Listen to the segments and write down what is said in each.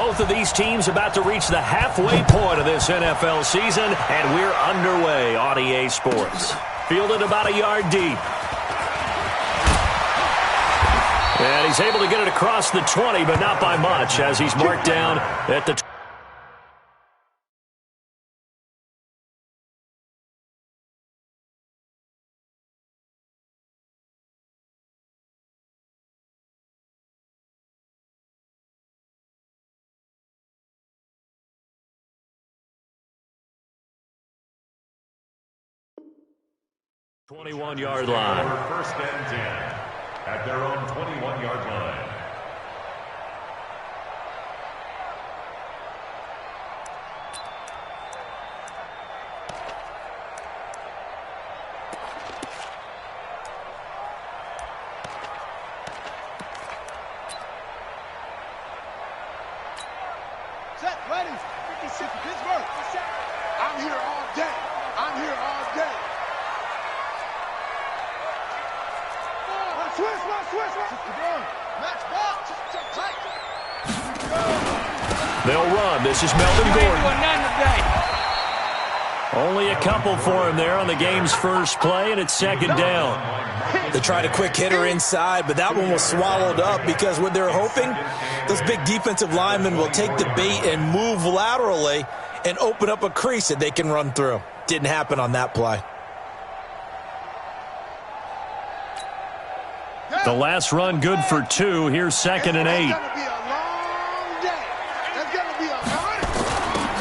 Both of these teams about to reach the halfway point of this NFL season, and we're underway on EA Sports. Fielded about a yard deep. And he's able to get it across the 20, but not by much, as he's marked down at the 20. 21-yard line. First and 10 at their own 21-yard line. Set, ready. 56 Pittsburgh. I'm here all day. I'm here all day. They'll run. This is Melvin Gordon. Only a couple for him there on the game's first play, and it's second down. They tried a quick hitter inside, but that one was swallowed up because what they're hoping, those big defensive linemen will take the bait and move laterally and open up a crease that they can run through. Didn't happen on that play. The last run good for 2. Here's second and 8.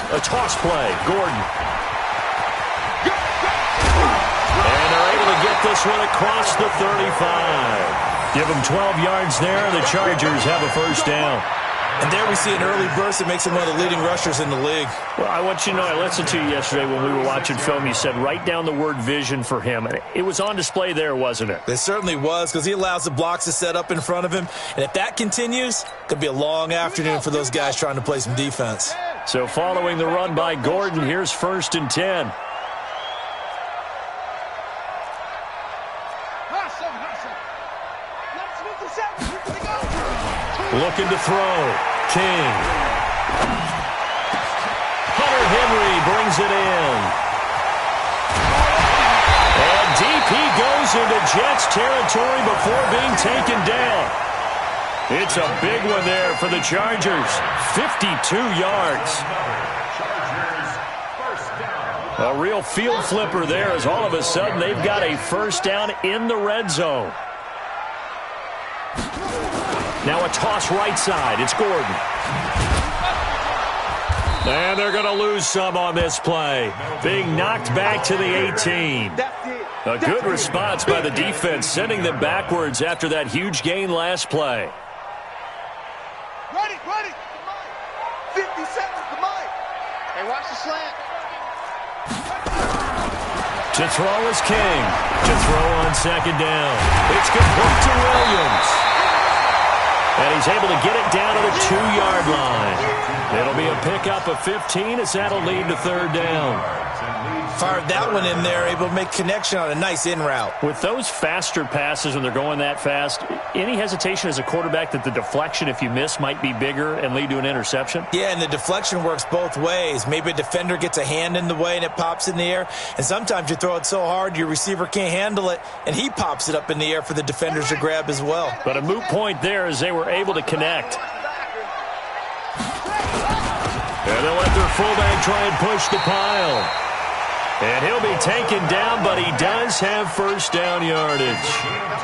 A toss play. Gordon. And they're able to get this one across the 35. Give them 12 yards there, and the Chargers have a first down. And there we see an early burst that makes him one of the leading rushers in the league. Well, I want you to know, I listened to you yesterday when we were watching film. You said write down the word vision for him. And it was on display there, wasn't it? It certainly was, because he allows the blocks to set up in front of him. And if that continues, it could be a long afternoon for those guys trying to play some defense. So following the run by Gordon, here's first and 10. Looking to throw. King. Hunter Henry brings it in. And deep he goes into Jets territory before being taken down. It's a big one there for the Chargers. 52 yards. A real field flipper there, as all of a sudden they've got a first down in the red zone. Now a toss right side. It's Gordon. And they're going to lose some on this play. Being knocked back to the 18. A good response by the defense, sending them backwards after that huge gain last play. Ready. 50 seconds, come on. Hey, watch the slant. To throw is King. To throw on second down. It's complete to Williams. And he's able to get it down to the 2-yard line. It'll be a pickup of 15 as that'll lead to third down. Fired that one in there, able to make connection on a nice in route. With those faster passes when they're going that fast, any hesitation as a quarterback that the deflection, if you miss, might be bigger and lead to an interception? Yeah, and the deflection works both ways. Maybe a defender gets a hand in the way and it pops in the air. And sometimes you throw it so hard your receiver can't handle it, and he pops it up in the air for the defenders to grab as well. But a moot point there as they were able to connect. And they'll let their fullback try and push the pile. And he'll be taken down, but he does have first down yardage.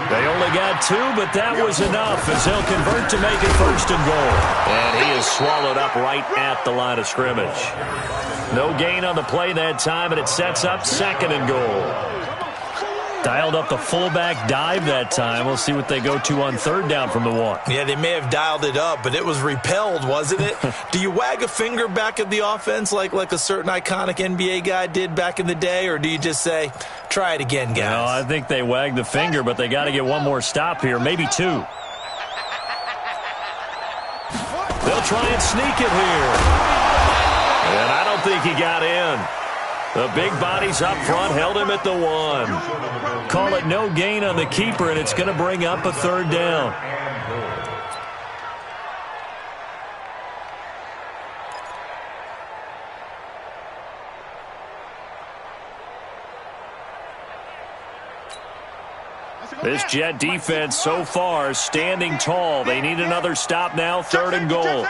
They only got 2, but that was enough as they'll convert to make it first and goal. And he is swallowed up right at the line of scrimmage. No gain on the play that time, and it sets up second and goal. Dialed up the fullback dive that time. We'll see what they go to on third down from the 1. Yeah, they may have dialed it up, but it was repelled, wasn't it? Do you wag a finger back at the offense like a certain iconic NBA guy did back in the day, or do you just say, try it again, guys? No, I think they wag the finger, but they got to get one more stop here, maybe 2. They'll try and sneak it here. And I don't think he got in. The big bodies up front held him at the 1. Call it no gain on the keeper, and it's going to bring up a third down. This Jet defense so far standing tall. They need another stop now, 3rd and goal.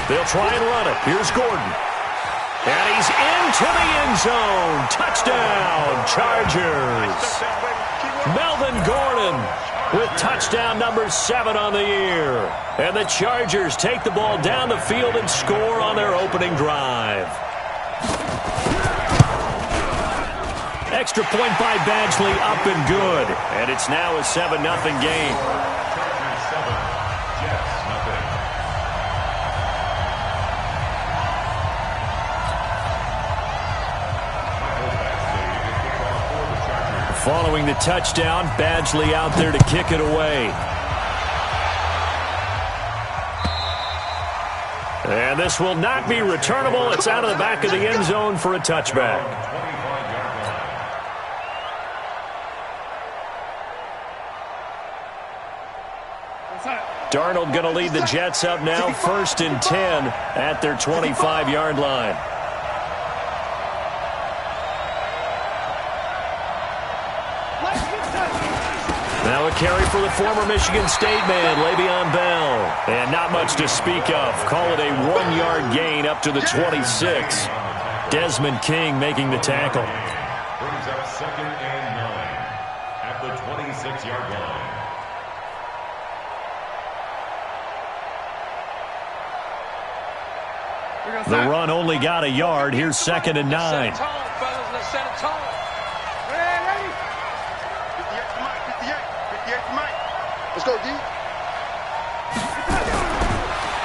They'll try and run it. Here's Gordon. And he's into the end zone. Touchdown, Chargers. Melvin Gordon with touchdown number 7 on the year. And the Chargers take the ball down the field and score on their opening drive. Extra point by Badgley, up and good. And it's now a 7-0 game. Following the touchdown, Badgley out there to kick it away. And this will not be returnable. It's out of the back of the end zone for a touchback. Darnold going to lead the Jets up now, 1st and 10 at their 25-yard line. Now a carry for the former Michigan State man, Le'Veon Bell. And not much to speak of. Call it a 1-yard gain up to the 26. Desmond King making the tackle. Brings up 2nd and 9 at the 26-yard line. The run only got a yard. Here's 2nd and 9. Let's go, D.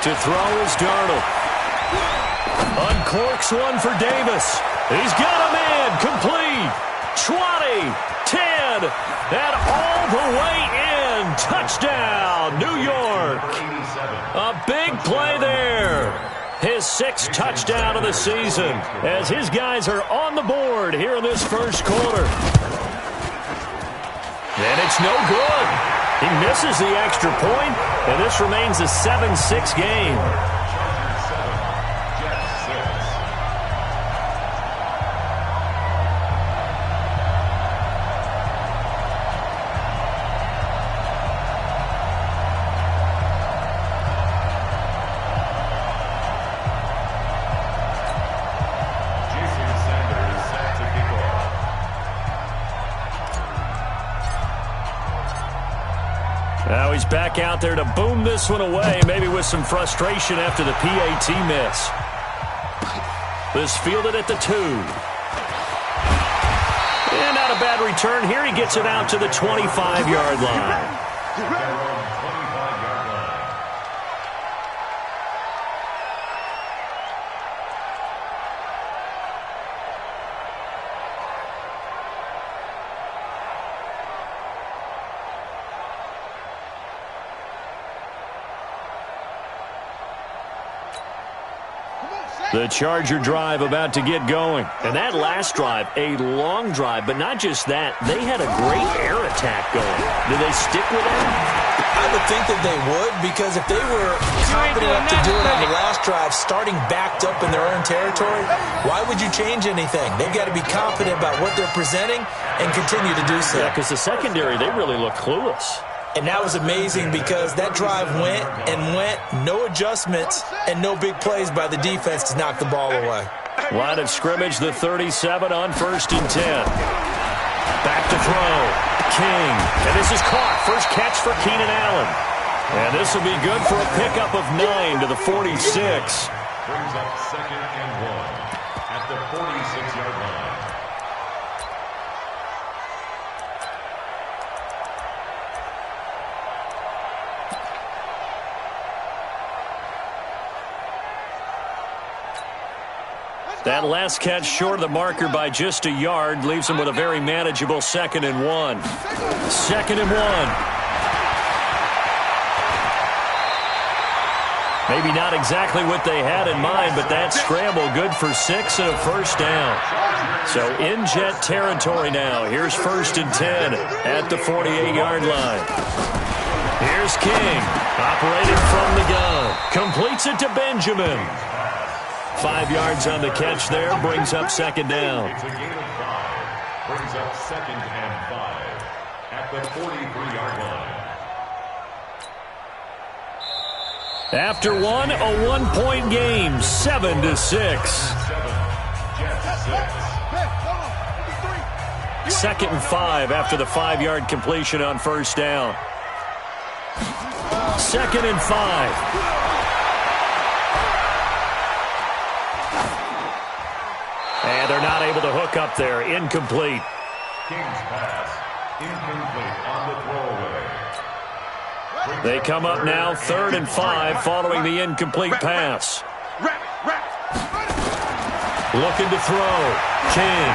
To throw is Darnold. Uncorks one for Davis. He's got a man. Complete. 20, 10, and all the way in. Touchdown, New York. A big play there. His 6th touchdown of the season as his guys are on the board here in this first quarter. And it's no good. He misses the extra point, and this remains a 7-6 game. Now he's back out there to boom this one away, maybe with some frustration after the PAT miss. This fielded at the 2. And not a bad return here. He gets it out to the 25-yard line. The Charger drive about to get going. And that last drive, a long drive, but not just that. They had a great air attack going. Do they stick with that? I would think that they would, because if they were confident enough to do it on the last drive, starting backed up in their own territory, why would you change anything? They've got to be confident about what they're presenting and continue to do so. Yeah, because the secondary, they really look clueless. And that was amazing because that drive went and went, no adjustments and no big plays by the defense to knock the ball away. Line of scrimmage, the 37 on 1st and 10. Back to throw. King. And this is caught. First catch for Keenan Allen. And this will be good for a pickup of 9 to the 46. Brings up 2nd and 1 at the 46-yard line. That last catch short of the marker by just a yard leaves him with a very manageable 2nd and 1. 2nd and 1. Maybe not exactly what they had in mind, but that scramble good for 6 and a first down. So in Jet territory now. Here's 1st and 10 at the 48-yard line. Here's King, operating from the gun. Completes it to Benjamin. 5 yards on the catch there, brings up 2nd down. It's a gain of 5 Brings up 2nd and 5 at the 43-yard line. After one, a one-point game, 7-6. 2nd and 5 after the 5-yard completion on first down. 2nd and 5. And they're not able to hook up there. Incomplete. King's pass. Incomplete on the throwaway. They come up now 3rd and 5 following the incomplete pass. Looking to throw. King.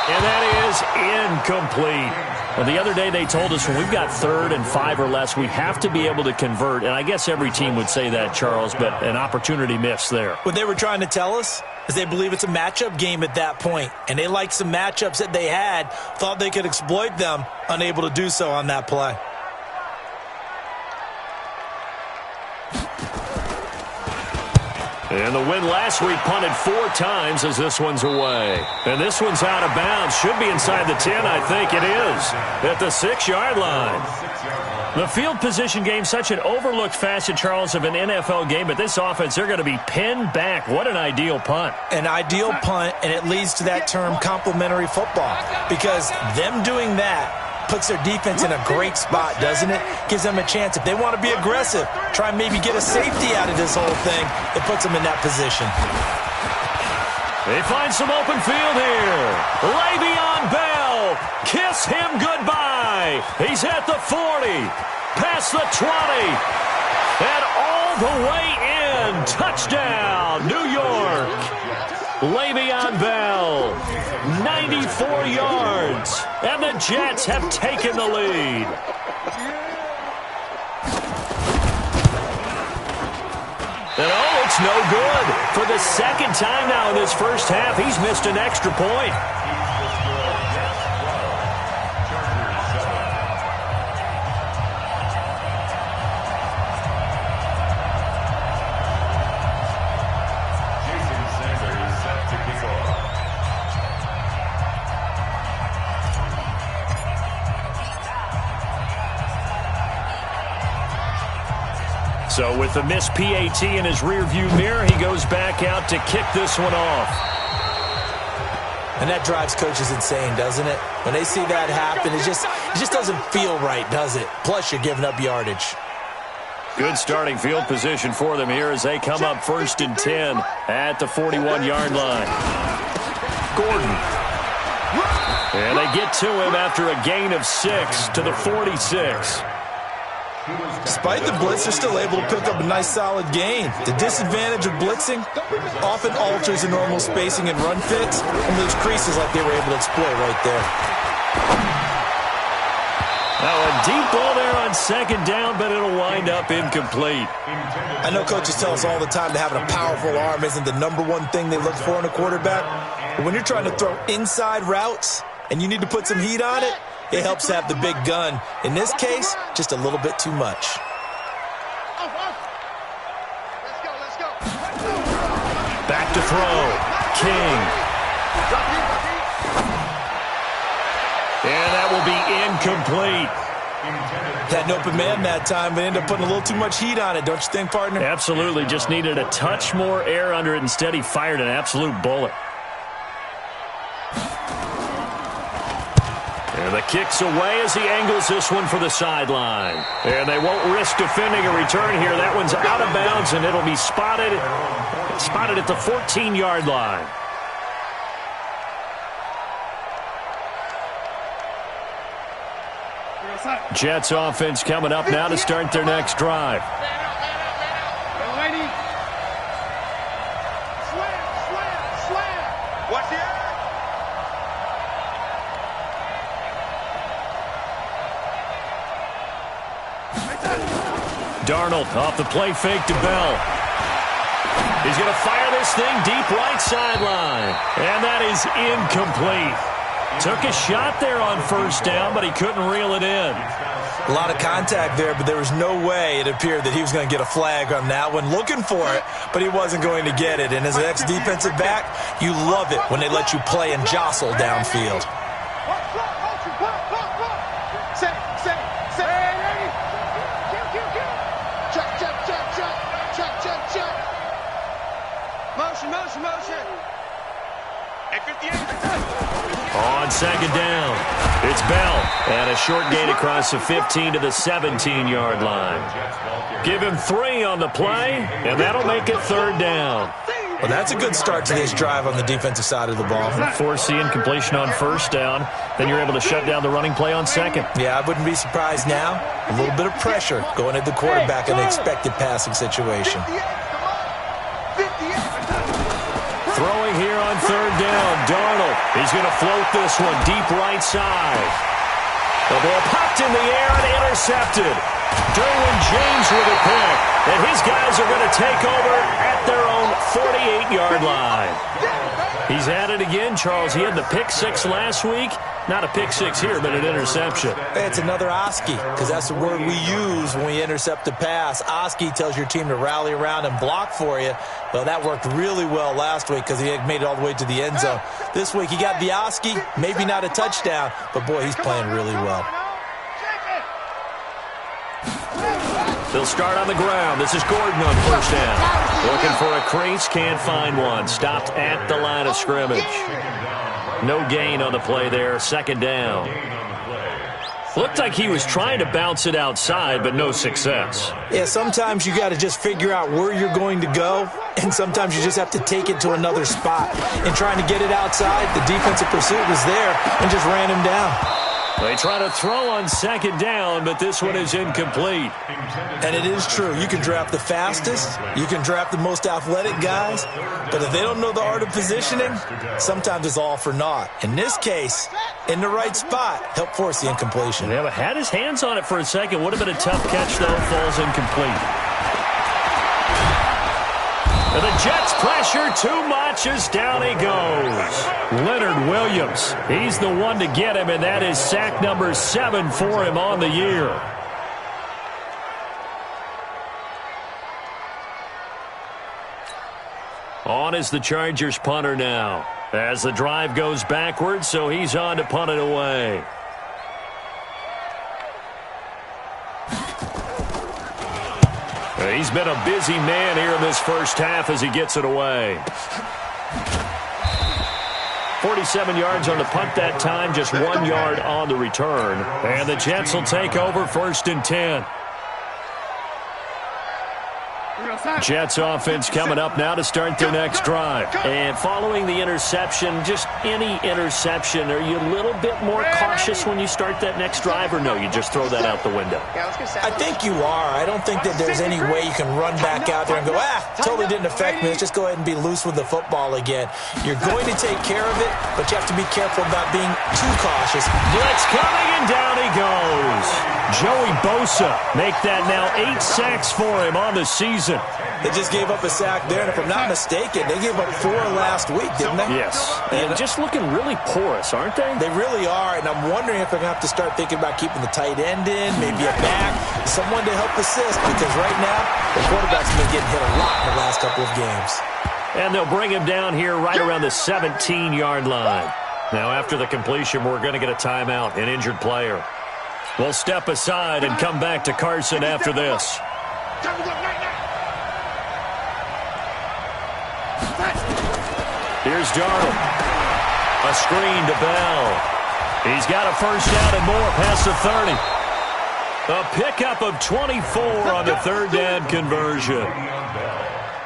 And that is incomplete. Well, the other day they told us when we've got 3rd and 5 or less, we have to be able to convert. And I guess every team would say that, Charles, but an opportunity missed there. What they were trying to tell us is they believe it's a matchup game at that point. And they liked some matchups that they had, thought they could exploit them, unable to do so on that play. And the win last week punted 4 times as this one's away. And this one's out of bounds. Should be inside the 10, I think it is. At the 6-yard line. The field position game, such an overlooked facet, Charles, of an NFL game. But this offense, they're going to be pinned back. What an ideal punt. An ideal punt, and it leads to that term complementary football. Because them doing that puts their defense in a great spot, doesn't it? Gives them a chance. If they want to be aggressive, try and maybe get a safety out of this whole thing, it puts them in that position. They find some open field here. Le'Veon Bell, kiss him goodbye. He's at the 40, past the 20, and all the way in. Touchdown, New York. Le'Veon Bell, 94 yards, and the Jets have taken the lead. And oh, it's no good. For the 2nd time now in this first half, he's missed an extra point. So with the missed PAT in his rearview mirror, he goes back out to kick this one off. And that drives coaches insane, doesn't it? When they see that happen, it just doesn't feel right, does it? Plus, you're giving up yardage. Good starting field position for them here as they come up 1st and 10 at the 41-yard line. Gordon. And they get to him after a gain of 6 to the 46. Despite the blitz, they're still able to pick up a nice, solid gain. The disadvantage of blitzing often alters the normal spacing and run fits and leaves creases like they were able to exploit right there. Now a deep ball there on 2nd down, but it'll wind up incomplete. I know coaches tell us all the time that having a powerful arm isn't the #1 thing they look for in a quarterback. But when you're trying to throw inside routes and you need to put some heat on it, it helps to have the big gun. In this case, just a little bit too much. Back to throw. King. And that will be incomplete. Had an open man that time, but ended up putting a little too much heat on it, don't you think, partner? Absolutely. Just needed a touch more air under it. Instead, he fired an absolute bullet. And the kick's away as he angles this one for the sideline. And they won't risk defending a return here. That one's out of bounds, and it'll be spotted at the 14-yard line. Jets offense coming up now to start their next drive. Darnold off the play fake to Bell. He's going to fire this thing deep right sideline. And that is incomplete. Took a shot there on 1st down, but he couldn't reel it in. A lot of contact there, but there was no way it appeared that he was going to get a flag on that one. Looking for it, but he wasn't going to get it. And as an ex-defensive back, you love it when they let you play and jostle downfield. Motion, motion, motion. At 58. On second down, it's Bell. And a short gain across the 15 to the 17-yard line. Give him 3 on the play, and that'll make it third down. Well, that's a good start to this drive on the defensive side of the ball. Force the incompletion on first down. Then you're able to shut down the running play on second. Yeah, I wouldn't be surprised now. A little bit of pressure going at the quarterback in an expected passing situation. Throwing here on third down, Darnold. He's going to float this one deep right side. The ball popped in the air and intercepted. Derwin James with a pick. And his guys are going to take over at their own 48-yard line. He's at it again, Charles. He had the pick 6 last week. Not a pick 6 here, but an interception. It's another Oski, because that's the word we use when we intercept a pass. Oski tells your team to rally around and block for you. Well, that worked really well last week because he had made it all the way to the end zone. This week he got the Oski, maybe not a touchdown, but boy, he's playing really well. They'll start on the ground. This is Gordon on first down. Looking for a crease, can't find one. Stopped at the line of scrimmage. No gain on the play there, second down. Looked like he was trying to bounce it outside, but no success. Yeah, sometimes you got to just figure out where you're going to go, and sometimes you just have to take it to another spot. And trying to get it outside, the defensive pursuit was there and just ran him down. They try to throw on second down, but this one is incomplete. And it is true. You can draft the fastest. You can draft the most athletic guys. But if they don't know the art of positioning, sometimes it's all for naught. In this case, in the right spot, help force the incompletion. Yeah, but had his hands on it for a second. Would have been a tough catch, though. Falls incomplete. And the Jets pressure too much as down he goes. Leonard Williams, he's the one to get him, and that is sack number 7 for him on the year. On is the Chargers punter now. As the drive goes backwards, so he's on to punt it away. He's been a busy man here in this first half as he gets it away. 47 yards on the punt that time, just 1 yard on the return. And the Jets will take over first and 10. Jets offense coming up now to start their next drive. And following the interception, just any interception, are you a little bit more cautious when you start that next drive, or no, you just throw that out the window? I think you are. I don't think that there's any way you can run back out there and go, totally didn't affect me. Let's just go ahead and be loose with the football again. You're going to take care of it, but you have to be careful about being too cautious. Blitz coming, and down he goes. Joey Bosa make that now 8 sacks for him on the season. They just gave up a sack there, and if I'm not mistaken, they gave up 4 last week, didn't they? Yes. And just looking really porous, aren't they? They really are, and I'm wondering if they're going to have to start thinking about keeping the tight end in, maybe a back, someone to help assist, because right now, the quarterback's been getting hit a lot in the last couple of games. And they'll bring him down here right around the 17-yard line. Now, after the completion, we're going to get a timeout, an injured player. We'll step aside and come back to Carson after this. Here's Darnold. A screen to Bell. He's got a first down and more past the 30. A pickup of 24 on the third down conversion.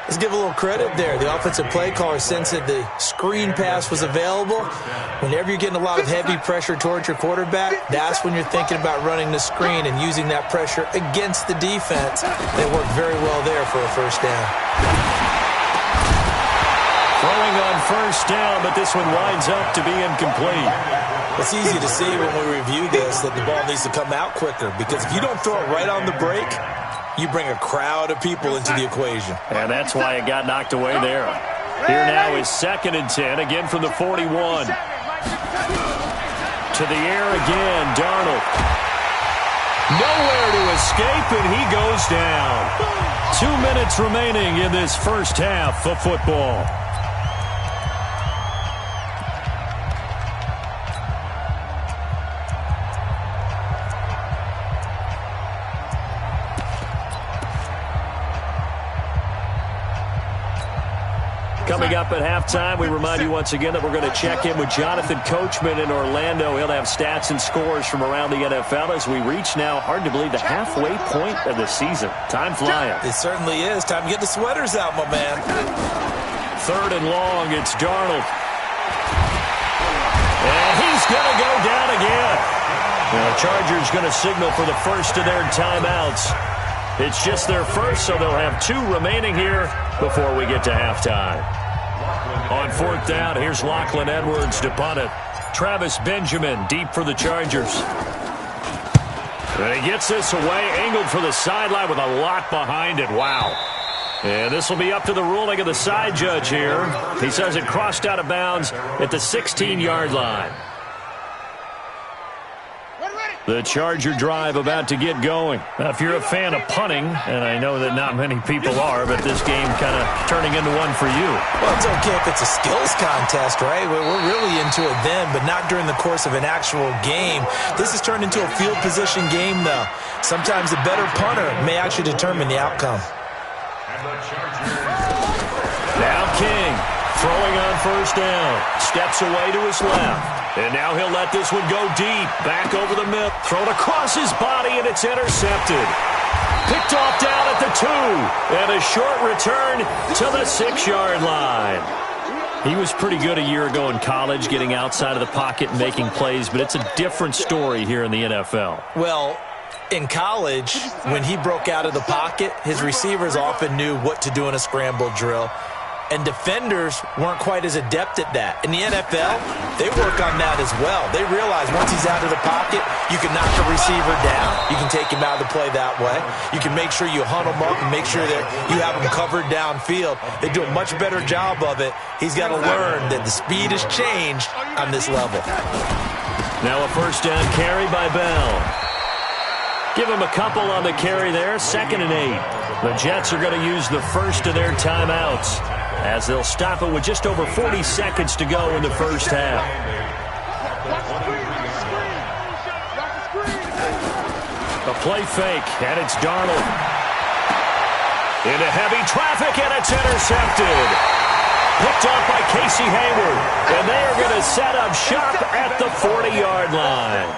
Let's give a little credit there. The offensive play caller sensed that the screen pass was available. Whenever you're getting a lot of heavy pressure towards your quarterback, that's when you're thinking about running the screen and using that pressure against the defense. They worked very well there for a first down. Throwing on first down, but this one winds up to be incomplete. It's easy to see when we review this that the ball needs to come out quicker, because if you don't throw it right on the break, you bring a crowd of people into the equation. And that's why it got knocked away there. Here now is 2nd and 10, again from the 41. To the air again, Darnold. Nowhere to escape, and he goes down. 2 minutes remaining in this first half of football. Coming up at halftime, we remind you once again that we're going to check in with Jonathan Coachman in Orlando. He'll have stats and scores from around the NFL as we reach now, hard to believe, the halfway point of the season. Time flying. It certainly is. Time to get the sweaters out, my man. 3rd and long, it's Darnold. And he's going to go down again. Now, the Chargers going to signal for the first of their timeouts. It's just their first, so they'll have 2 remaining here before we get to halftime. On 4th down, here's Lachlan Edwards to punt it. Travis Benjamin deep for the Chargers. And he gets this away, angled for the sideline with a lot behind it. Wow. And this will be up to the ruling of the side judge here. He says it crossed out of bounds at the 16-yard line. The Charger drive about to get going. Now, if you're a fan of punting, and I know that not many people are, but this game kind of turning into one for you. Well, it's okay if it's a skills contest, right? We're really into it then, but not during the course of an actual game. This has turned into a field position game, though. Sometimes a better punter may actually determine the outcome. Now King, throwing on 1st down. Steps away to his left. And now he'll let this one go deep. Back over the middle. Thrown across his body, and it's intercepted. Picked off down at the 2. And a short return to the 6-yard line. He was pretty good a year ago in college, getting outside of the pocket and making plays, but it's a different story here in the NFL. Well, in college, when he broke out of the pocket, his receivers often knew what to do in a scramble drill. And defenders weren't quite as adept at that. In the NFL, they work on that as well. They realize once he's out of the pocket, you can knock the receiver down. You can take him out of the play that way. You can make sure you hunt him up and make sure that you have him covered downfield. They do a much better job of it. He's got to learn that the speed has changed on this level. Now a 1st down carry by Bell. Give him a couple on the carry there. 2nd and 8. The Jets are going to use the first of their timeouts, as they'll stop it with just over 40 seconds to go in the first half. A play fake, and it's Darnold. Into heavy traffic, and it's intercepted. Picked off by Casey Hayward, and they are going to set up shop at the 40-yard line.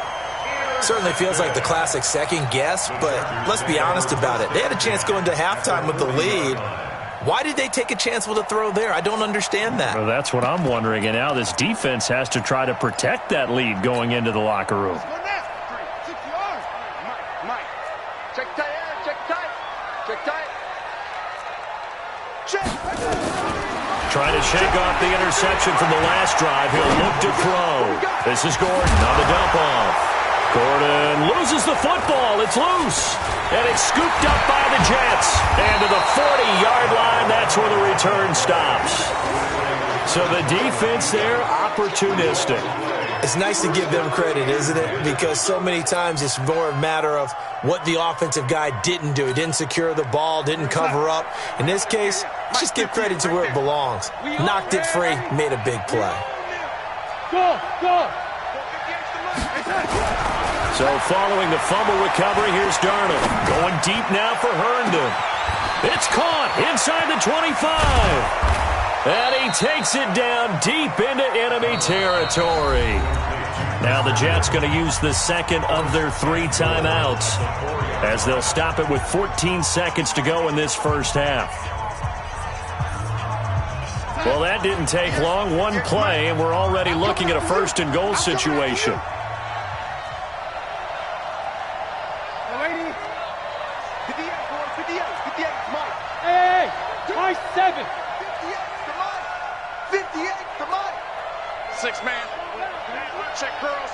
Certainly feels like the classic second guess, but let's be honest about it. They had a chance going to halftime with the lead. Why did they take a chance with a throw there? I don't understand that. Well, that's what I'm wondering. And now this defense has to try to protect that lead going into the locker room. Mike, check tight, check tight, check tight. Check. Trying to shake off the interception from the last drive. He'll look to throw. This is Gordon on the dump off. Gordon loses the football. It's loose. And it's scooped up by the Jets. And to the 40-yard line, that's where the return stops. So the defense there, opportunistic. It's nice to give them credit, isn't it? Because so many times it's more a matter of what the offensive guy didn't do. He didn't secure the ball, didn't cover up. In this case, just give credit to where it belongs. Knocked it free, made a big play. Go! So following the fumble recovery, here's Darnold. Going deep now for Herndon. It's caught inside the 25. And he takes it down deep into enemy territory. Now the Jets going to use the second of their 3 timeouts, as they'll stop it with 14 seconds to go in this first half. Well, that didn't take long. One play, and we're already looking at a 1st and goal situation.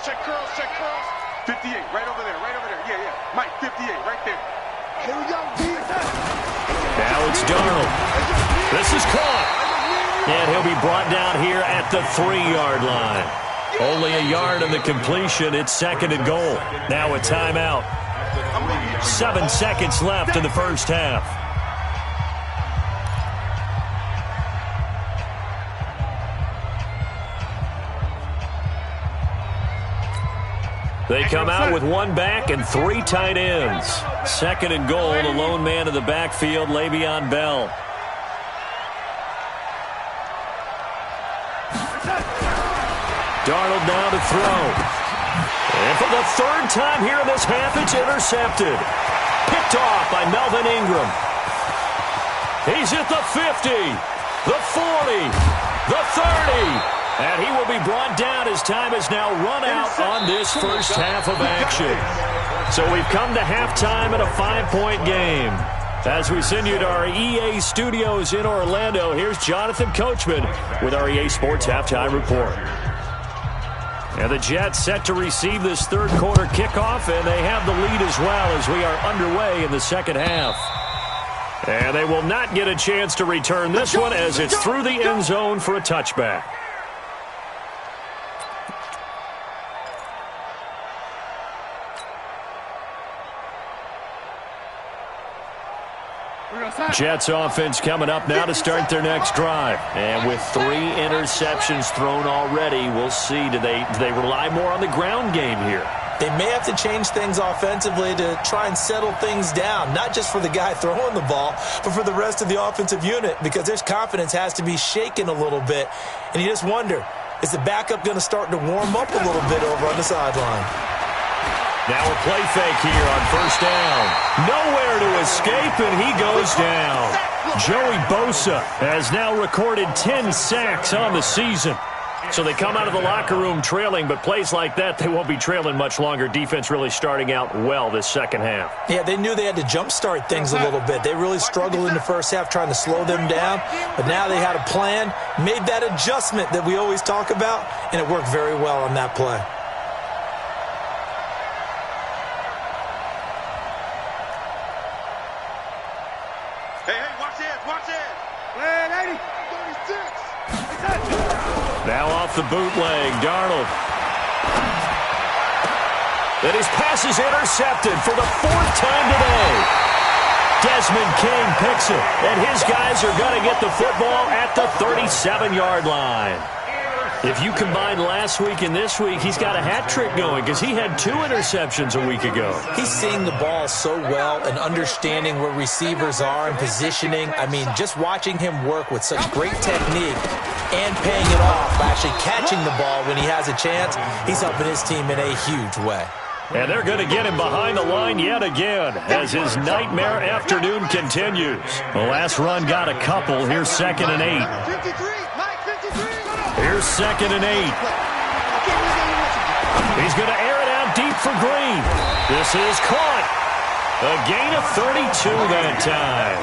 Check curls. 58, right over there. Yeah. Mike, 58, right there. Here we go, now it's Darnold. This is caught. And he'll be brought down here at the 3-yard line. Only a yard of the completion. It's 2nd and goal. Now a timeout. 7 seconds left in the first half. They come out with 1 back and 3 tight ends. 2nd and goal, the lone man in the backfield, Le'Veon Bell. Darnold now to throw. And for the third time here in this half, it's intercepted. Picked off by Melvin Ingram. He's at the 50, the 40, the 30. And he will be brought down as time has now run out on this first half of action. So we've come to halftime in a 5-point game. As we send you to our EA studios in Orlando, here's Jonathan Coachman with our EA Sports Halftime Report. And the Jets set to receive this third quarter kickoff, and they have the lead as well as we are underway in the second half. And they will not get a chance to return this one as it's through the end zone for a touchback. Jets offense coming up now to start their next drive. And with 3 interceptions thrown already, we'll see. Do they rely more on the ground game here? They may have to change things offensively to try and settle things down, not just for the guy throwing the ball, but for the rest of the offensive unit, because their confidence has to be shaken a little bit. And you just wonder, is the backup going to start to warm up a little bit over on the sideline? Now a play fake here on first down. Nowhere to escape, and he goes down. Joey Bosa has now recorded 10 sacks on the season. So they come out of the locker room trailing, but plays like that, they won't be trailing much longer. Defense really starting out well this second half. Yeah, they knew they had to jumpstart things a little bit. They really struggled in the first half trying to slow them down, but now they had a plan, made that adjustment that we always talk about, and it worked very well on that play. Now off the bootleg, Darnold. And his pass is intercepted for the 4th time today. Desmond King picks it, and his guys are going to get the football at the 37-yard line. If you combine last week and this week, he's got a hat trick going because he had 2 interceptions a week ago. He's seeing the ball so well and understanding where receivers are and positioning. I mean, just watching him work with such great technique and paying it off, actually catching the ball when he has a chance, he's helping his team in a huge way. And they're going to get him behind the line yet again as his nightmare afternoon continues. The last run got a couple. Here's 2nd and 8. Here's 2nd and 8. He's going to air it out deep for Green. This is caught. A gain of 32 that time.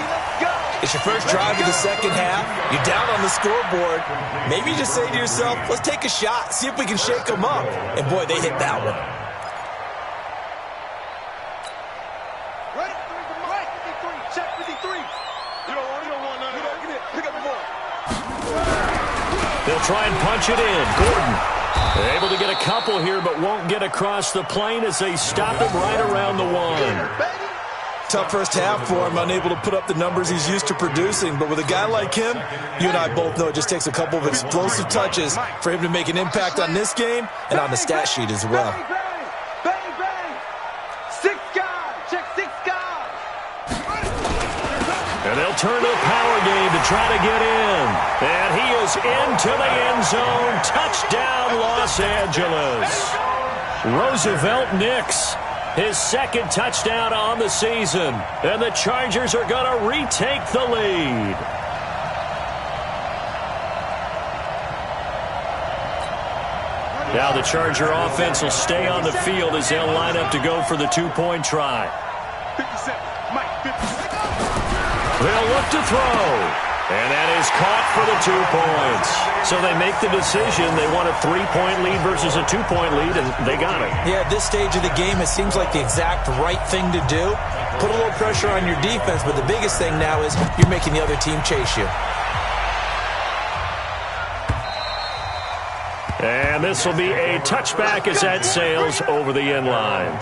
It's your first drive of the second half. You're down on the scoreboard. Maybe you just say to yourself, let's take a shot, see if we can shake them up. And, boy, they hit that one. Check 53. You don't want none of that. Get it. Pick up the ball. They'll try and punch it in. Gordon able to get a couple here, but won't get across the plane as they stop him right around the 1. Tough first half for him, unable to put up the numbers he's used to producing. But with a guy like him, you and I both know it just takes a couple of explosive touches for him to make an impact on this game and on the stat sheet as well. Bang, bang. 6 guys. Check 6 guys. And they'll turn to the power game to try to get in. And he is into the end zone. Touchdown, Los Angeles. Roosevelt Nix, his 2nd touchdown on the season. And the Chargers are going to retake the lead. Now the Charger offense will stay on the field as they'll line up to go for the 2-point try. 57. Mike, 57. They'll look to throw. And that is caught for the 2 points. So they make the decision. They want a 3-point lead versus a 2-point lead, and they got it. Yeah, at this stage of the game, it seems like the exact right thing to do. Put a little pressure on your defense, but the biggest thing now is you're making the other team chase you. And this will be a touchback as that sails over the end line.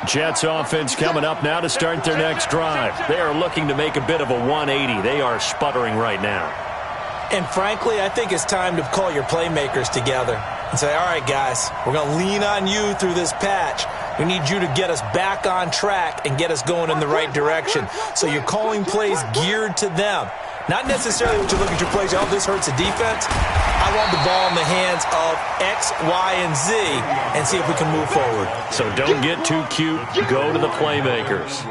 Jets offense coming up now to start their next drive. They are looking to make a bit of a 180. They are sputtering right now. And frankly, I think it's time to call your playmakers together and say, all right, guys, we're going to lean on you through this patch. We need you to get us back on track and get us going in the right direction. So you're calling plays geared to them. Not necessarily what you look at your plays. Oh, this hurts the defense. I want the ball in the hands of X, Y, and Z and see if we can move forward. So don't get too cute. Go to the playmakers.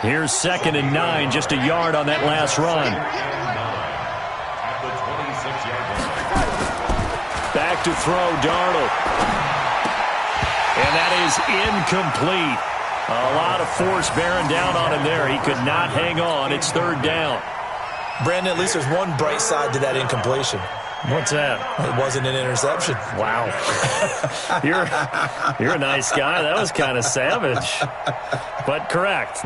Here's 2nd and 9, just a yard on that last run. Back to throw, Darnold. And that is incomplete. A lot of force bearing down on him there. He could not hang on. It's 3rd down. Brandon, at least there's one bright side to that incompletion. What's that? It wasn't an interception. Wow. You're a nice guy. That was kind of savage. But correct.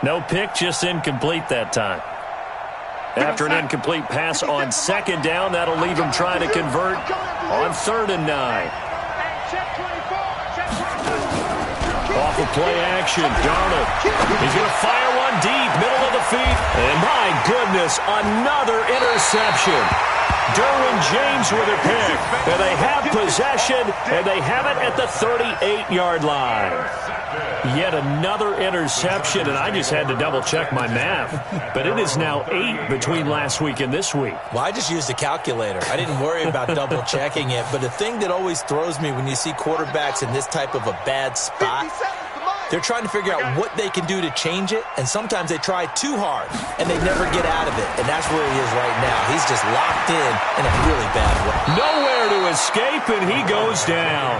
No pick, just incomplete that time. After an incomplete pass on 2nd down, that'll leave him trying to convert on 3rd and 9. Off of play action, Darnold. He's going to fire one deep, middle of the feet. And my goodness, another interception. Derwin James with a pick. And they have possession, and they have it at the 38-yard line. Yet another interception, and I just had to double-check my math. But it is now 8 between last week and this week. Well, I just used a calculator. I didn't worry about double-checking it. But the thing that always throws me when you see quarterbacks in this type of a bad spot, they're trying to figure out what they can do to change it, and sometimes they try too hard, and they never get out of it. And that's where he is right now. He's just locked in a really bad way. Nowhere to escape, and he goes down.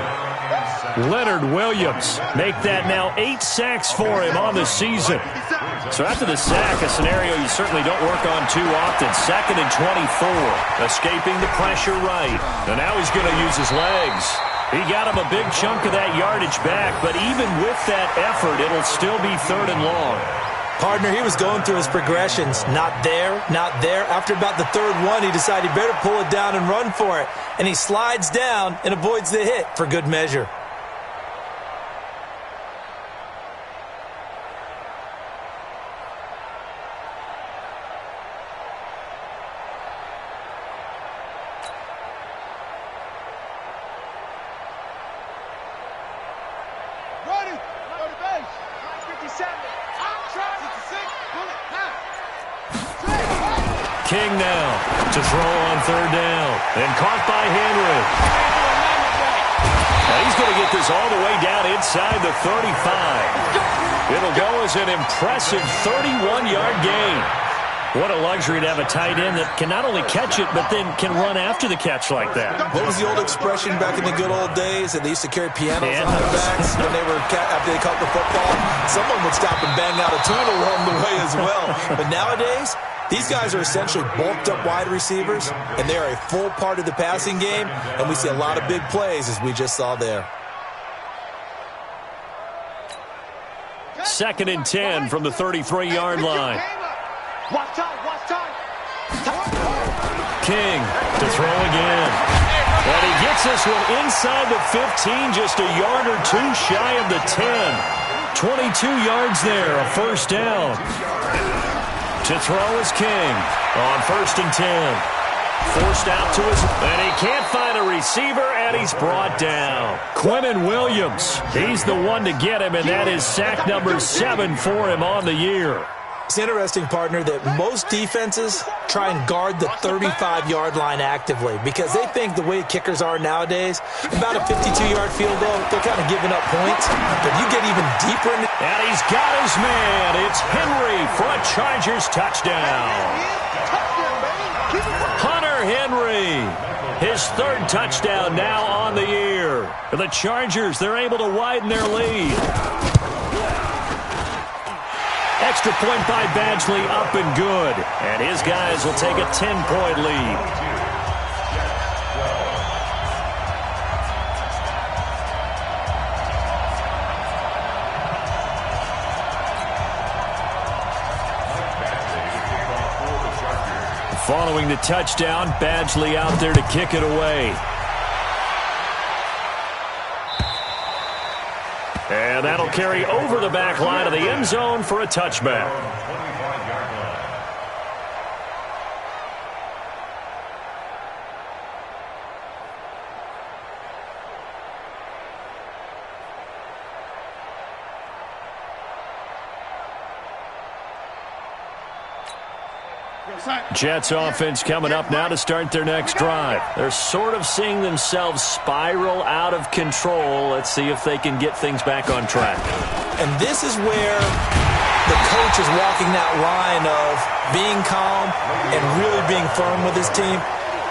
Leonard Williams make that now 8 sacks for him on the season. So after the sack, a scenario you certainly don't work on too often. 2nd and 24, escaping the pressure right. And now he's going to use his legs. He got him a big chunk of that yardage back, but even with that effort, it'll still be 3rd and long. Partner, he was going through his progressions. Not there, not there. After about the 3rd one, he decided he better pull it down and run for it. And he slides down and avoids the hit for good measure. King now to throw on 3rd down. And caught by Henry. Now he's going to get this all the way down inside the 35. It'll go as an impressive 31-yard gain. What a luxury to have a tight end that can not only catch it, but then can run after the catch like that. What was the old expression back in the good old days that they used to carry pianos on their backs when they were after they caught the football? Someone would stop and bang out a tune along the way as well. But nowadays, these guys are essentially bulked up wide receivers, and they are a full part of the passing game, and we see a lot of big plays as we just saw there. 2nd and 10 from the 33-yard line. King to throw again. And he gets this one inside the 15, just a yard or two shy of the 10. 22 yards there, a 1st down. To throw is King on 1st and 10. Forced out to his, and he can't find a receiver, and he's brought down. Quinnen Williams, he's the one to get him, and that is sack number 7 for him on the year. It's interesting, partner, that most defenses try and guard the 35-yard line actively because they think the way kickers are nowadays, about a 52-yard field goal, they're kind of giving up points. But you get even deeper into... And he's got his man. It's Henry for a Chargers touchdown. Hunter Henry, his 3rd touchdown now on the year. The Chargers, they're able to widen their lead. Extra point by Badgley, up and good. And his guys will take a 10-point lead. Following the touchdown, Badgley out there to kick it away. And that'll carry over the back line of the end zone for a touchback. Jets offense coming up now to start their next drive. They're sort of seeing themselves spiral out of control. Let's see if they can get things back on track. And this is where the coach is walking that line of being calm and really being firm with his team.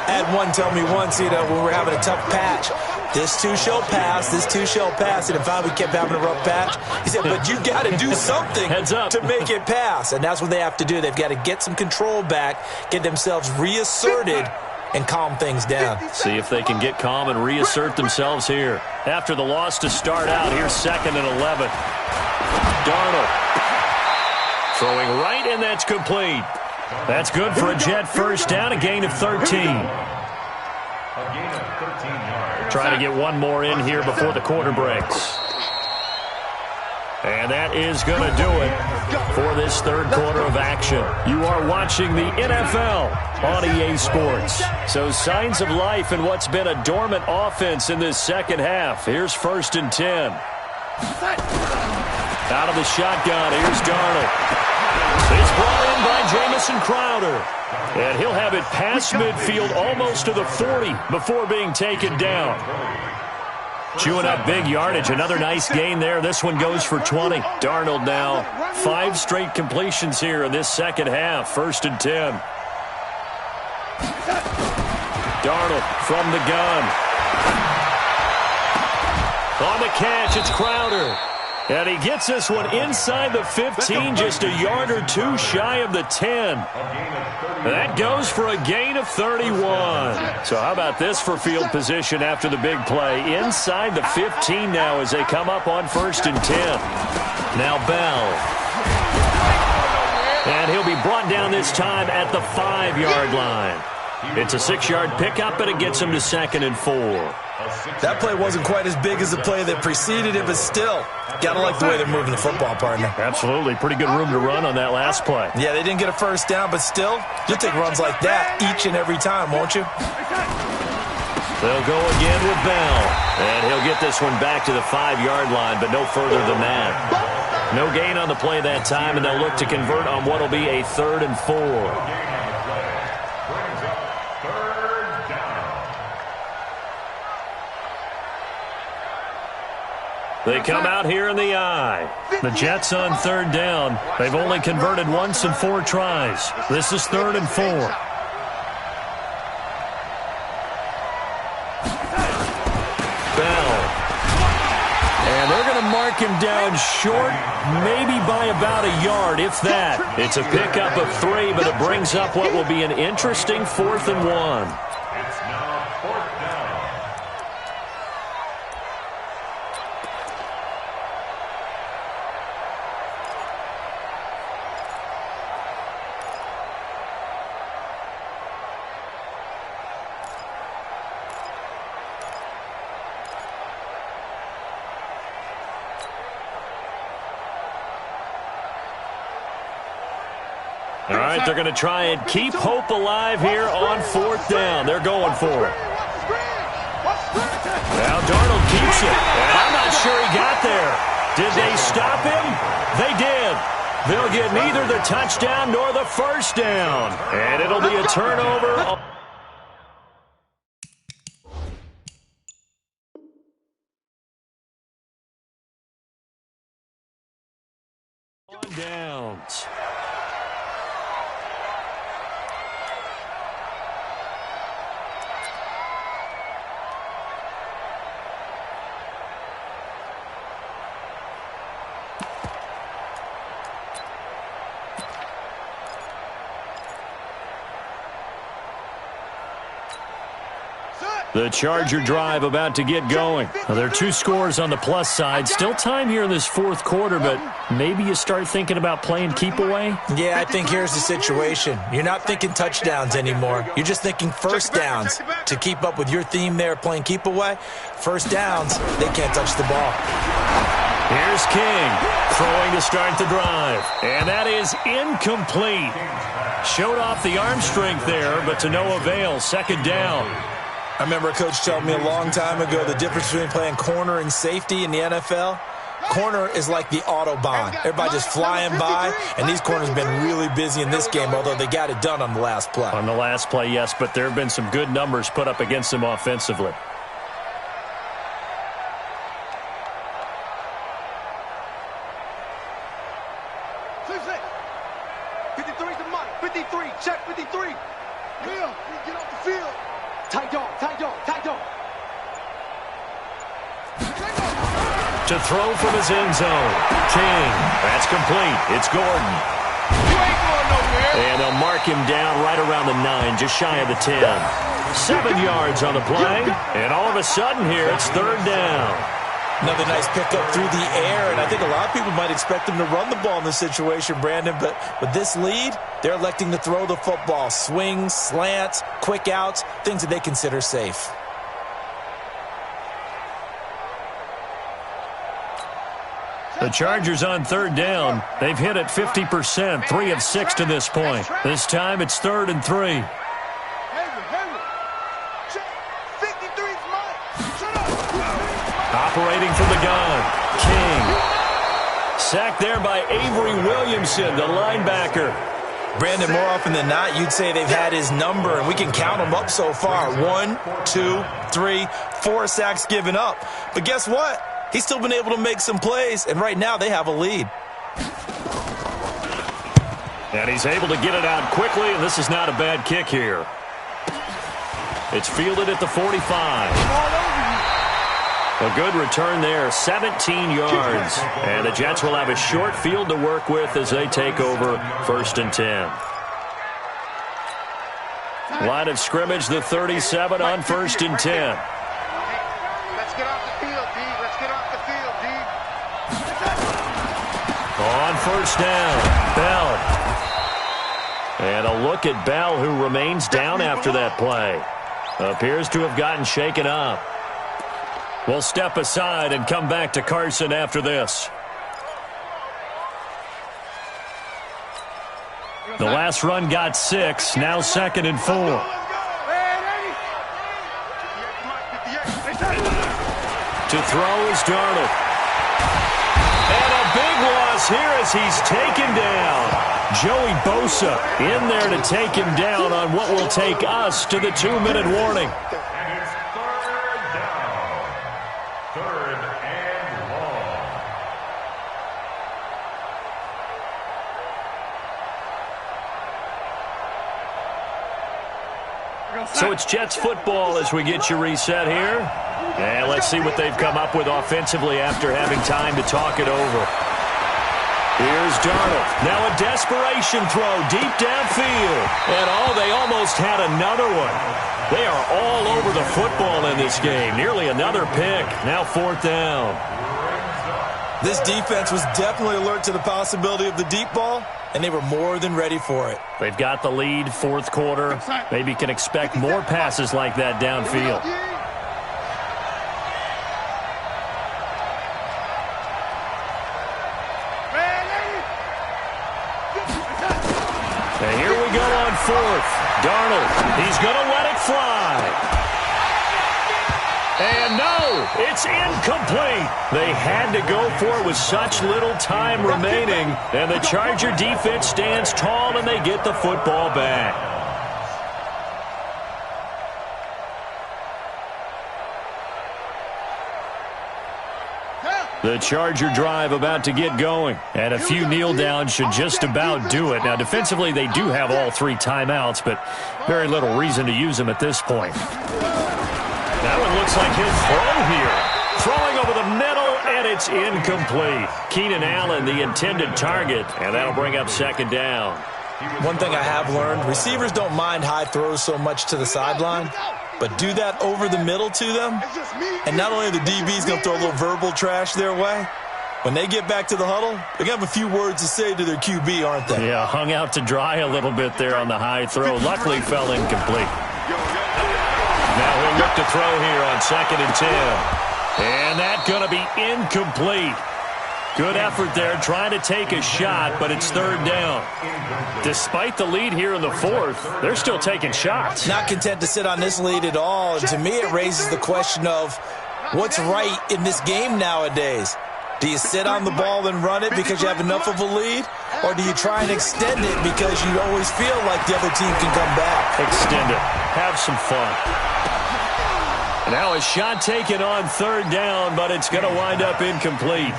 I had one tell me once, when we were having a tough patch, this too shall pass, this too shall pass, and finally we kept having a rough patch. He said, but you got to do something to make it pass, and that's what they have to do. They've got to get some control back, get themselves reasserted, and calm things down. See if they can get calm and reassert themselves here. After the loss to start out, here's 2nd and 11. Darnold throwing right, and that's complete. That's good for a Jet first down, a gain of 13. Trying to get one more in here before the quarter breaks. And that is going to do it for this third quarter of action. You are watching the NFL on EA Sports. So signs of life in what's been a dormant offense in this second half. Here's 1st and 10. Out of the shotgun, here's Darnold. It's brought in by Jamison Crowder. And he'll have it past midfield almost to the 40 before being taken down. Chewing up big yardage. Another nice gain there. This one goes for 20. Darnold now 5 straight completions here in this second half. 1st and 10. Darnold from the gun. On the catch, it's Crowder. And he gets this one inside the 15, just a yard or two shy of the 10. That goes for a gain of 31. So how about this for field position after the big play? Inside the 15 now as they come up on 1st and 10. Now Bell. And he'll be brought down this time at the 5-yard line. It's a 6-yard pickup, but it gets him to 2nd and 4. That play wasn't quite as big as the play that preceded it, but still, got to like the way they're moving the football, partner. Absolutely. Pretty good room to run on that last play. Yeah, they didn't get a first down, but still, you'll take runs like that each and every time, won't you? They'll go again with Bell. And he'll get this one back to the 5-yard line, but no further than that. No gain on the play that time, and they'll look to convert on what will be a 3rd and 4. They come out here in the eye. The Jets on 3rd down. They've only converted once in 4 tries. This is 3rd and 4. Bell. And they're going to mark him down short, maybe by about a yard, if that. It's a pickup of 3, but it brings up what will be an interesting 4th and 1. All right, they're going to try and keep hope alive here on 4th down. They're going for it. Now Darnold keeps it. And I'm not sure he got there. Did they stop him? They did. They'll get neither the touchdown nor the first down. And it'll be a turnover. On downs. The Charger drive about to get going. Well, there are 2 scores on the plus side. Still time here in this 4th quarter, but maybe you start thinking about playing keep away? Yeah, I think here's the situation. You're not thinking touchdowns anymore. You're just thinking first downs. To keep up with your theme there, playing keep away, first downs, they can't touch the ball. Here's King throwing to start the drive. And that is incomplete. Showed off the arm strength there, but to no avail. 2nd down. I remember a coach telling me a long time ago the difference between playing corner and safety in the NFL. corner is like the Autobahn. Everybody just flying by, and these corners have been really busy in this game, although they got it done on the last play. On the last play, yes, but there have been some good numbers put up against them offensively. To throw from his end zone. King. That's complete. It's Gordon. You ain't going nowhere. And they'll mark him down right around the 9, just shy of the 10. 7 yards on the play. And all of a sudden here, it's third down. Another nice pickup through the air, and I think a lot of people might expect them to run the ball in this situation, Brandon, but with this lead, they're electing to throw the football. Swings, slants, quick outs, things that they consider safe. The Chargers on third down. They've hit it 50%, 3 of 6 to this point. This time it's 3rd and 3. Operating from the gun, King. Sacked there by Avery Williamson, the linebacker. Brandon, more often than not, you'd say they've had his number, and we can count them up so far. 1, 2, 3, 4 sacks given up. But guess what? He's still been able to make some plays, and right now they have a lead. And he's able to get it out quickly, and this is not a bad kick here. It's fielded at the 45. A good return there, 17 yards. And the Jets will have a short field to work with as they take over 1st and 10. Line of scrimmage, the 37 on 1st and 10. Let's get off the field, D. Let's get off the field, D. On 1st down, Bell. And a look at Bell, who remains down after that play. Appears to have gotten shaken up. We'll step aside and come back to Carson after this. The last run got 6, now 2nd and 4. To throw is Darnold. And a big loss here as he's taken down. Joey Bosa in there to take him down on what will take us to the 2-minute warning. And it's 3rd down. 3rd and long. So it's Jets football as we get you reset here. And let's see what they've come up with offensively after having time to talk it over. Here's Darnold. Now a desperation throw deep downfield. And they almost had another one. They are all over the football in this game. Nearly another pick. Now 4th down. This defense was definitely alert to the possibility of the deep ball, and they were more than ready for it. They've got the lead, 4th quarter. Maybe can expect more passes like that downfield. And here we go on 4th. Darnold, he's going to let it fly. And no, it's incomplete. They had to go for it with such little time remaining. And the Charger defense stands tall and they get the football back. The Charger drive about to get going. And a few kneel downs should just about do it. Now, defensively, they do have all 3 timeouts, but very little reason to use them at this point. That one looks like he'll throw here. Throwing over the middle, and it's incomplete. Keenan Allen, the intended target, and that'll bring up 2nd down. One thing I have learned, receivers don't mind high throws so much to the sideline, but do that over the middle to them, and not only are the DBs going to throw a little verbal trash their way, when they get back to the huddle, they're going to have a few words to say to their QB, aren't they? Yeah, hung out to dry a little bit there on the high throw. Luckily fell incomplete. Now he'll look to throw here on 2nd and 10. And that's going to be incomplete. Good effort there trying to take a shot, but it's 3rd down. Despite the lead here in the 4th, they're still taking shots. Not content to sit on this lead at all. And to me, it raises the question of what's right in this game nowadays. Do you sit on the ball and run it because you have enough of a lead? Or do you try and extend it because you always feel like the other team can come back? Extend it. Have some fun. Now a shot taken on third down, but it's going to wind up incomplete.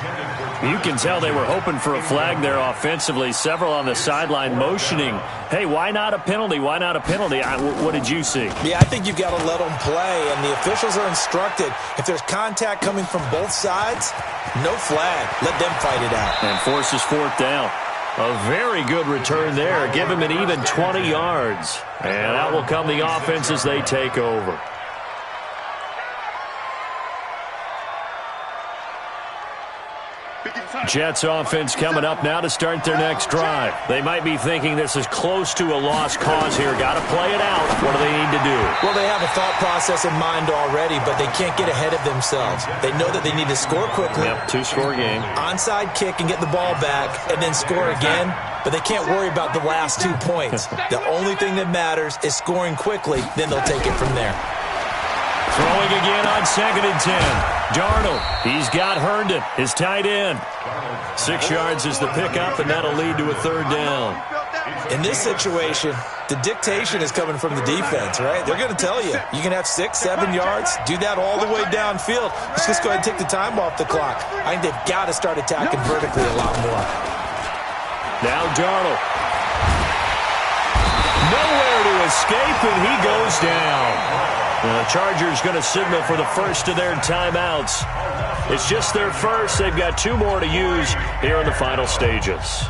You can tell they were hoping for a flag there offensively. Several on the sideline motioning, hey, why not a penalty? Why not a penalty? What did you see? Yeah, I think you've got to let them play, and the officials are instructed. If there's contact coming from both sides, no flag. Let them fight it out. And forces fourth down. A very good return there. Give him an even 20 yards. And that will come the offense as they take over. Jets offense coming up now to start their next drive. They might be thinking this is close to a lost cause here. Got to play it out. What do they need to do? Well, they have a thought process in mind already, but they can't get ahead of themselves. They know that they need to score quickly. Yep, two-score game. Onside kick and get the ball back and then score again. But they can't worry about the last 2 points. The only thing that matters is scoring quickly. Then they'll take it from there. Throwing again on 2nd and 10. Darnold, he's got Herndon, his tight end. 6 yards is the pickup, and that'll lead to a third down. In this situation, the dictation is coming from the defense, right? They're going to tell you, you can have 6, 7 yards, do that all the way downfield. Let's just go ahead and take the time off the clock. I think they've got to start attacking vertically a lot more. Now Darnold. Nowhere to escape, and he goes down. The Chargers going to signal for the first of their timeouts. It's just their first. They've got 2 more to use here in the final stages.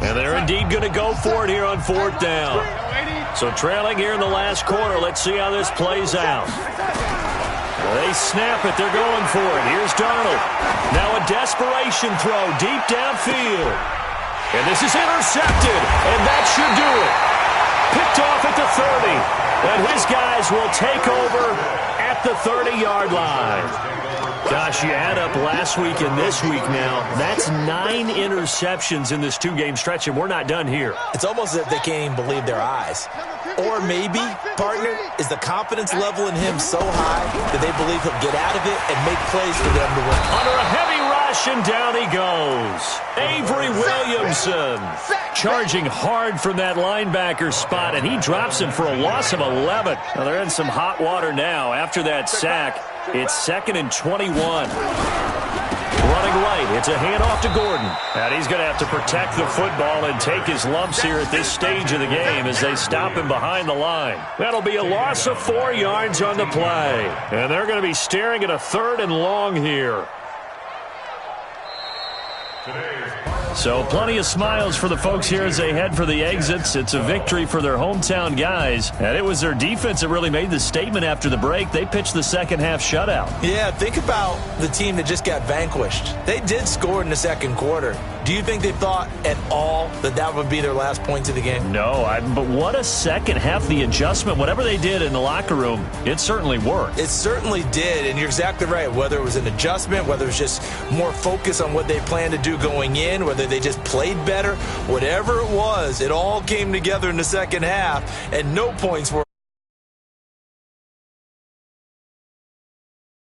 And they're indeed going to go for it here on 4th down. So trailing here in the last quarter. Let's see how this plays out. They snap it. They're going for it. Here's Darnold. Now a desperation throw deep downfield. And this is intercepted. And that should do it. Picked off at the 30. And his guys will take over at the 30-yard line. Gosh, you add up last week and this week now. That's 9 interceptions in this 2-game stretch, and we're not done here. It's almost as if they can't even believe their eyes. Or maybe, partner, is the confidence level in him so high that they believe he'll get out of it and make plays for them to win. Under a heavy rush, and down he goes. Avery Williamson charging hard from that linebacker spot, and he drops him for a loss of 11. Now they're in some hot water now. After that sack, it's 2nd and 21. Running right, it's a handoff to Gordon. And he's going to have to protect the football and take his lumps here at this stage of the game as they stop him behind the line. That'll be a loss of 4 yards on the play. And they're going to be staring at a 3rd and long here. So plenty of smiles for the folks here as they head for the exits. It's a victory for their hometown guys. And it was their defense that really made the statement after the break. They pitched the second half shutout. Yeah, think about the team that just got vanquished. They did score in the second quarter. Do you think they thought at all that that would be their last points of the game? No, but what a second half. The adjustment, whatever they did in the locker room, it certainly worked. It certainly did, and you're exactly right. Whether it was an adjustment, whether it was just more focus on what they planned to do going in, whether they just played better, whatever it was, it all came together in the second half, and no points were